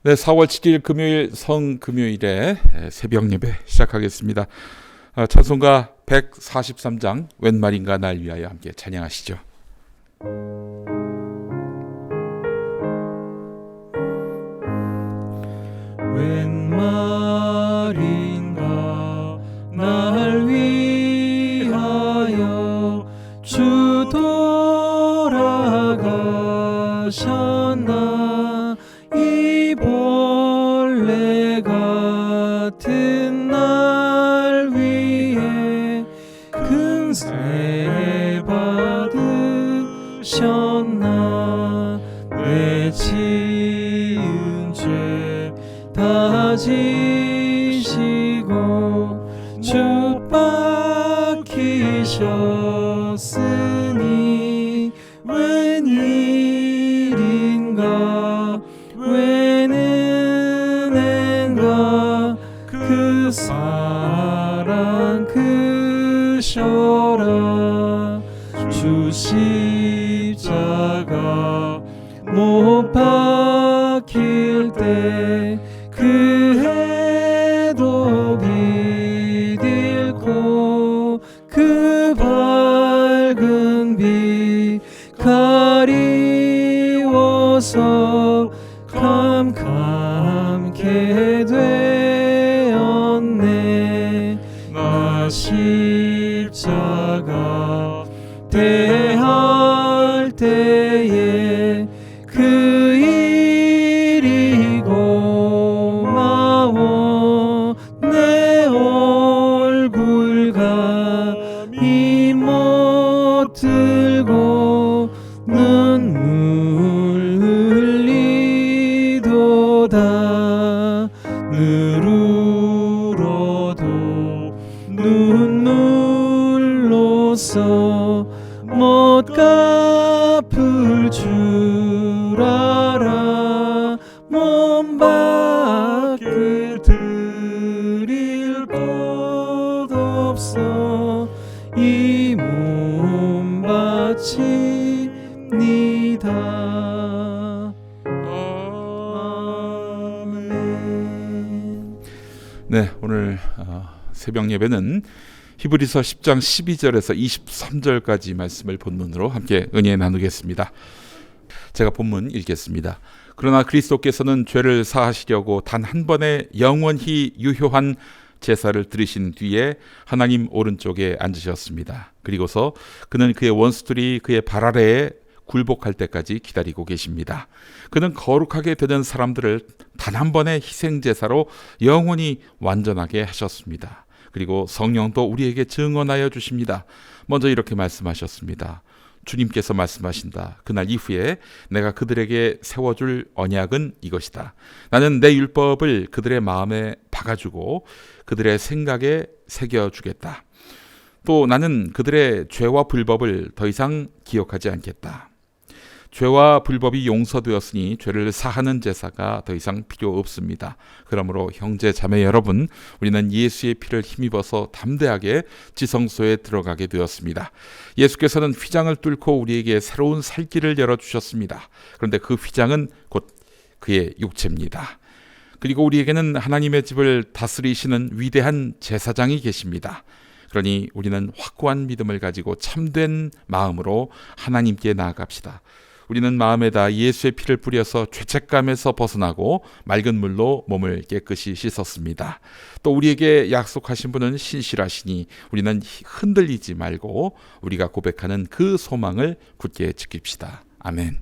네, 4월 7일 금요일 성금요일에 새벽 예배 시작하겠습니다. 찬송가 143장 웬 말인가 날 위하여 함께 찬양하시죠. 웬 말인가 날 위하여 주 돌아가셨나. 이 벌레 같은 날 위해 금세 받으셨나. 내 지은 죄 다 지시고 주 박히셨으니 웬 일인가 웬 은혜인가 그 사랑 크셔라. 주 십자가 못 박힐 때 그 해도 빛 잃고 그 밝은 빛 가리워서 캄캄케 되었네. 나 십자가 대할 때에 그 일이 고마워. 내 얼굴 감히 못 들고 눈물 흘리도다. 늘 울어도 눈물로써 못 갚을 줄 알아. 몸 밖에 드릴 것 없어 이 몸 바칩니다. 아멘. 네, 오늘 새벽 예배는 히브리서 10장 12절에서 23절까지 말씀을 본문으로 함께 은혜 나누겠습니다. 제가 본문 읽겠습니다. 그러나 그리스도께서는 죄를 사하시려고 단 한 번의 영원히 유효한 제사를 드리신 뒤에 하나님 오른쪽에 앉으셨습니다. 그리고서 그는 그의 원수들이 그의 발 아래에 굴복할 때까지 기다리고 계십니다. 그는 거룩하게 되는 사람들을 단 한 번의 희생제사로 영원히 완전하게 하셨습니다. 그리고 성령도 우리에게 증언하여 주십니다. 먼저 이렇게 말씀하셨습니다. 주님께서 말씀하신다. 그날 이후에 내가 그들에게 세워줄 언약은 이것이다. 나는 내 율법을 그들의 마음에 박아주고 그들의 생각에 새겨주겠다. 또 나는 그들의 죄와 불법을 더 이상 기억하지 않겠다. 죄와 불법이 용서되었으니 죄를 사하는 제사가 더 이상 필요 없습니다. 그러므로 형제 자매 여러분, 우리는 예수의 피를 힘입어서 담대하게 지성소에 들어가게 되었습니다. 예수께서는 휘장을 뚫고 우리에게 새로운 살 길을 열어주셨습니다. 그런데 그 휘장은 곧 그의 육체입니다. 그리고 우리에게는 하나님의 집을 다스리시는 위대한 제사장이 계십니다. 그러니 우리는 확고한 믿음을 가지고 참된 마음으로 하나님께 나아갑시다. 우리는 마음에다 예수의 피를 뿌려서 죄책감에서 벗어나고 맑은 물로 몸을 깨끗이 씻었습니다. 또 우리에게 약속하신 분은 신실하시니 우리는 흔들리지 말고 우리가 고백하는 그 소망을 굳게 지킵시다. 아멘.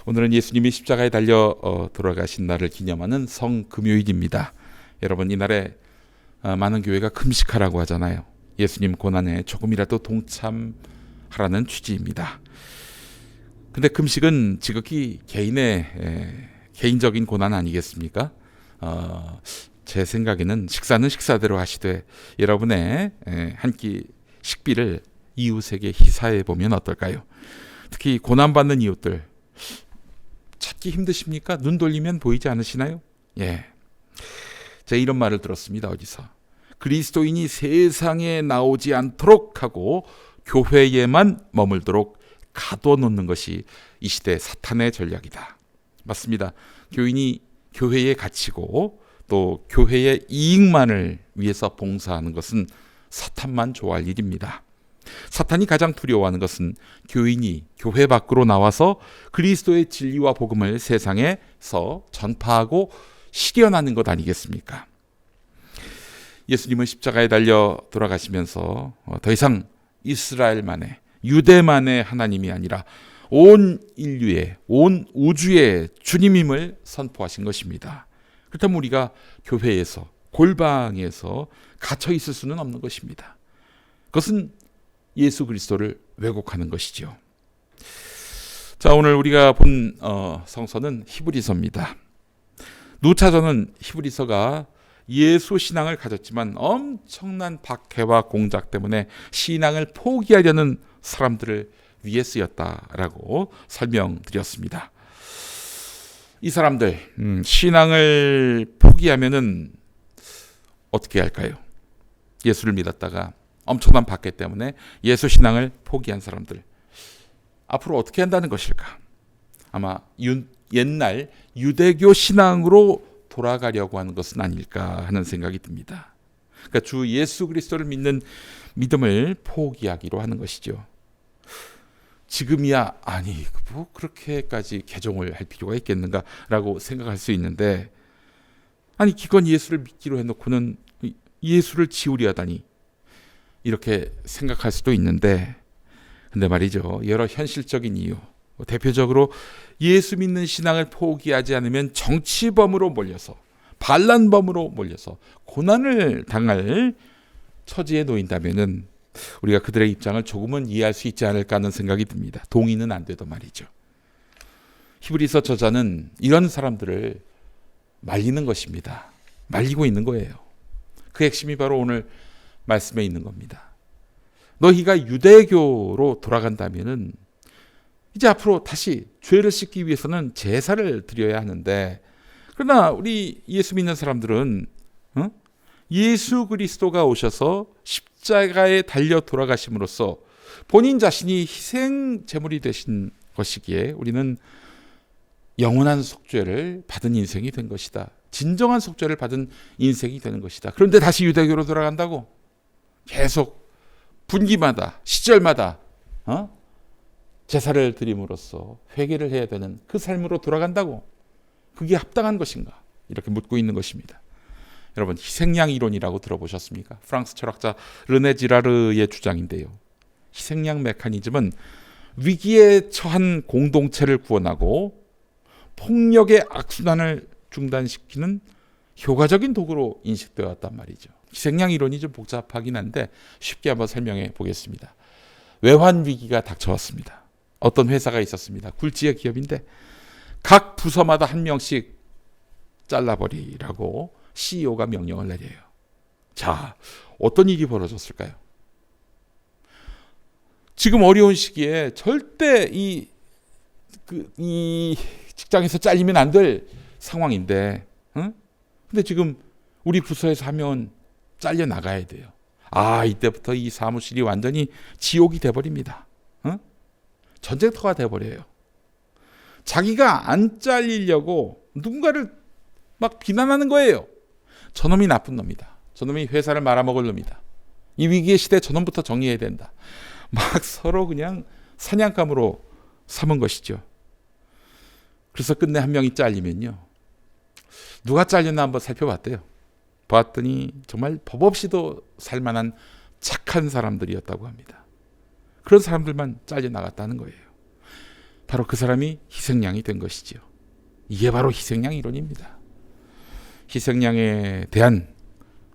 오늘은 예수님이 십자가에 달려 돌아가신 날을 기념하는 성금요일입니다. 여러분, 이날에 많은 교회가 금식하라고 하잖아요. 예수님 고난에 조금이라도 동참하라는 취지입니다. 근데 금식은 지극히 개인적인 고난 아니겠습니까? 제 생각에는 식사는 식사대로 하시되 여러분의 한 끼 식비를 이웃에게 희사해 보면 어떨까요? 특히 고난받는 이웃들 찾기 힘드십니까? 눈 돌리면 보이지 않으시나요? 예, 제가 이런 말을 들었습니다. 어디서? 그리스도인이 세상에 나오지 않도록 하고 교회에만 머물도록 가둬놓는 것이 이 시대 사탄의 전략이다. 맞습니다. 교인이 교회에 갇히고 또 교회의 이익만을 위해서 봉사하는 것은 사탄만 좋아할 일입니다. 사탄이 가장 두려워하는 것은 교인이 교회 밖으로 나와서 그리스도의 진리와 복음을 세상에서 전파하고 실현하는 것 아니겠습니까? 예수님은 십자가에 달려 돌아가시면서 더 이상 이스라엘만의, 유대만의 하나님이 아니라 온 인류의, 온 우주의 주님임을 선포하신 것입니다. 그렇다면 우리가 교회에서, 골방에서 갇혀 있을 수는 없는 것입니다. 그것은 예수 그리스도를 왜곡하는 것이죠. 자, 오늘 우리가 본 성서는 히브리서입니다. 누차전은 히브리서가 예수 신앙을 가졌지만 엄청난 박해와 공작 때문에 신앙을 포기하려는 사람들을 위해 쓰였다라고 설명드렸습니다. 이 사람들 신앙을 포기하면은 어떻게 할까요? 예수를 믿었다가 엄청난 박해 때문에 예수 신앙을 포기한 사람들 앞으로 어떻게 한다는 것일까? 아마 옛날 유대교 신앙으로 돌아가려고 하는 것은 아닐까 하는 생각이 듭니다. 그러니까 주 예수 그리스도를 믿는 믿음을 포기하기로 하는 것이죠. 지금이야 아니 뭐 그렇게까지 개종을 할 필요가 있겠는가라고 생각할 수 있는데, 아니 기껏 예수를 믿기로 해놓고는 예수를 지우려 하다니 이렇게 생각할 수도 있는데, 근데 말이죠, 여러 현실적인 이유, 대표적으로 예수 믿는 신앙을 포기하지 않으면 정치범으로 몰려서, 반란범으로 몰려서 고난을 당할 처지에 놓인다면은 우리가 그들의 입장을 조금은 이해할 수 있지 않을까 하는 생각이 듭니다. 동의는 안 돼도 말이죠. 히브리서 저자는 이런 사람들을 말리는 것입니다. 말리고 있는 거예요. 그 핵심이 바로 오늘 말씀에 있는 겁니다. 너희가 유대교로 돌아간다면은 이제 앞으로 다시 죄를 씻기 위해서는 제사를 드려야 하는데, 그러나 우리 예수 믿는 사람들은 예수 그리스도가 오셔서 십자가에 달려 돌아가심으로써 본인 자신이 희생 제물이 되신 것이기에 우리는 영원한 속죄를 받은 인생이 된 것이다. 진정한 속죄를 받은 인생이 되는 것이다. 그런데 다시 유대교로 돌아간다고? 계속 분기마다, 시절마다 제사를 드림으로써 회개를 해야 되는 그 삶으로 돌아간다고? 그게 합당한 것인가? 이렇게 묻고 있는 것입니다. 여러분, 희생양 이론이라고 들어보셨습니까? 프랑스 철학자 르네 지라르의 주장인데요. 희생양 메커니즘은 위기에 처한 공동체를 구원하고 폭력의 악순환을 중단시키는 효과적인 도구로 인식되어 왔단 말이죠. 희생양 이론이 좀 복잡하긴 한데 쉽게 한번 설명해 보겠습니다. 외환 위기가 닥쳐왔습니다. 어떤 회사가 있었습니다. 굴지의 기업인데 각 부서마다 한 명씩 잘라버리라고 CEO가 명령을 내려요. 자, 어떤 일이 벌어졌을까요? 지금 어려운 시기에 절대 이 직장에서 잘리면 안 될 상황인데, 근데 지금 우리 부서에서 하면 잘려 나가야 돼요. 이때부터 이 사무실이 완전히 지옥이 돼버립니다. 전쟁터가 돼버려요. 자기가 안 잘리려고 누군가를 막 비난하는 거예요. 저놈이 나쁜 놈이다. 저놈이 회사를 말아먹을 놈이다. 이 위기의 시대에 저놈부터 정리해야 된다. 막 서로 그냥 사냥감으로 삼은 것이죠. 그래서 끝내 한 명이 잘리면요, 누가 잘렸나 한번 살펴봤대요. 봤더니 정말 법 없이도 살만한 착한 사람들이었다고 합니다. 그런 사람들만 잘려나갔다는 거예요. 바로 그 사람이 희생양이 된 것이죠. 이게 바로 희생양 이론입니다. 희생양에 대한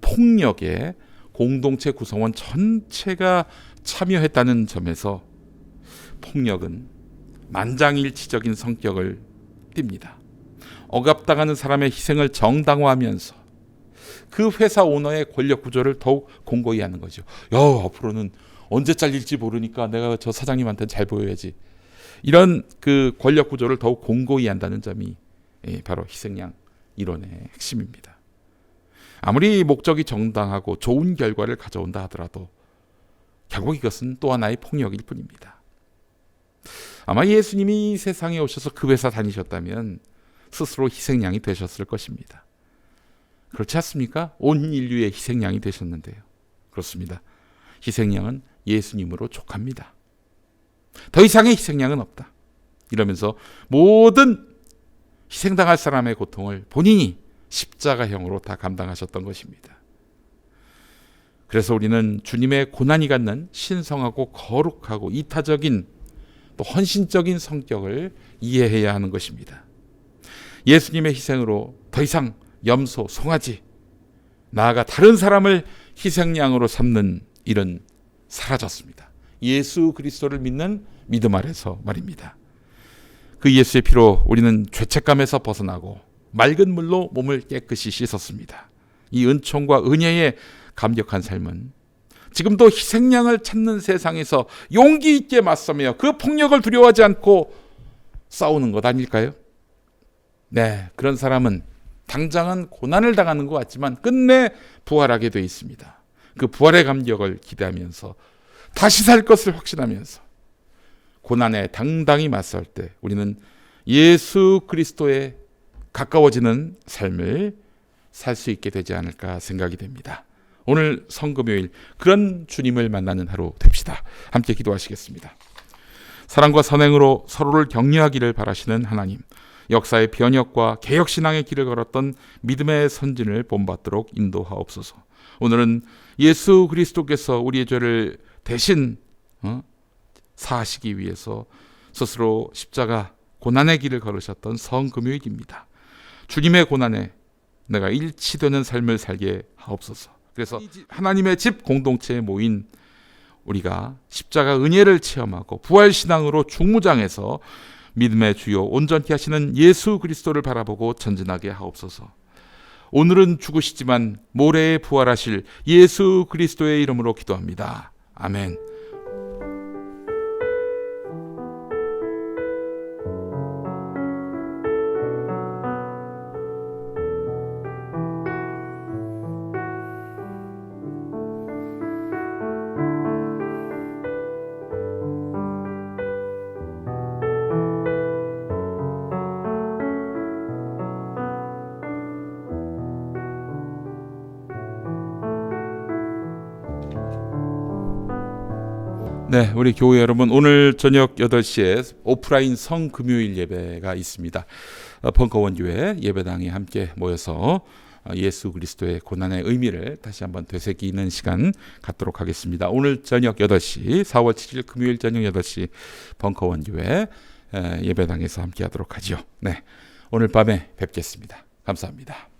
폭력에 공동체 구성원 전체가 참여했다는 점에서 폭력은 만장일치적인 성격을 띱니다. 억압당하는 사람의 희생을 정당화하면서 그 회사 오너의 권력 구조를 더욱 공고히 하는 거죠. 앞으로는 언제 잘릴지 모르니까 내가 저 사장님한테는 잘 보여야지. 이런 그 권력 구조를 더욱 공고히 한다는 점이 바로 희생양 이론의 핵심입니다. 아무리 목적이 정당하고 좋은 결과를 가져온다 하더라도 결국 이것은 또 하나의 폭력일 뿐입니다. 아마 예수님이 세상에 오셔서 그 회사 다니셨다면 스스로 희생양이 되셨을 것입니다. 그렇지 않습니까? 온 인류의 희생양이 되셨는데요. 그렇습니다. 희생양은 예수님으로 족합니다. 더 이상의 희생양은 없다. 이러면서 모든 희생당할 사람의 고통을 본인이 십자가형으로 다 감당하셨던 것입니다. 그래서 우리는 주님의 고난이 갖는 신성하고 거룩하고 이타적인 또 헌신적인 성격을 이해해야 하는 것입니다. 예수님의 희생으로 더 이상 염소, 송아지, 나아가 다른 사람을 희생양으로 삼는 일은 사라졌습니다. 예수 그리스도를 믿는 믿음 아래서 말입니다. 그 예수의 피로 우리는 죄책감에서 벗어나고 맑은 물로 몸을 깨끗이 씻었습니다. 이 은총과 은혜의 감격한 삶은 지금도 희생양을 찾는 세상에서 용기 있게 맞서며 그 폭력을 두려워하지 않고 싸우는 것 아닐까요? 네, 그런 사람은 당장은 고난을 당하는 것 같지만 끝내 부활하게 되어 있습니다. 그 부활의 감격을 기대하면서 다시 살 것을 확신하면서 고난에 당당히 맞설 때 우리는 예수 그리스도에 가까워지는 삶을 살 수 있게 되지 않을까 생각이 됩니다. 오늘 성금요일 그런 주님을 만나는 하루 됩시다. 함께 기도하시겠습니다. 사랑과 선행으로 서로를 격려하기를 바라시는 하나님, 역사의 변혁과 개혁신앙의 길을 걸었던 믿음의 선진을 본받도록 인도하옵소서. 오늘은 예수 그리스도께서 우리의 죄를 대신 사하시기 위해서 스스로 십자가 고난의 길을 걸으셨던 성금요일입니다. 주님의 고난에 내가 일치되는 삶을 살게 하옵소서. 그래서 하나님의 집 공동체에 모인 우리가 십자가 은혜를 체험하고 부활신앙으로 중무장해서 믿음의 주요 온전히 하시는 예수 그리스도를 바라보고 전진하게 하옵소서. 오늘은 죽으시지만 모레에 부활하실 예수 그리스도의 이름으로 기도합니다. 아멘. 네, 우리 교회 여러분, 오늘 저녁 8시에 오프라인 성금요일 예배가 있습니다. 벙커원교회 예배당에 함께 모여서 예수 그리스도의 고난의 의미를 다시 한번 되새기는 시간 갖도록 하겠습니다. 오늘 저녁 8시, 4월 7일 금요일 저녁 8시 벙커원교회 예배당에서 함께 하도록 하죠. 네, 오늘 밤에 뵙겠습니다. 감사합니다.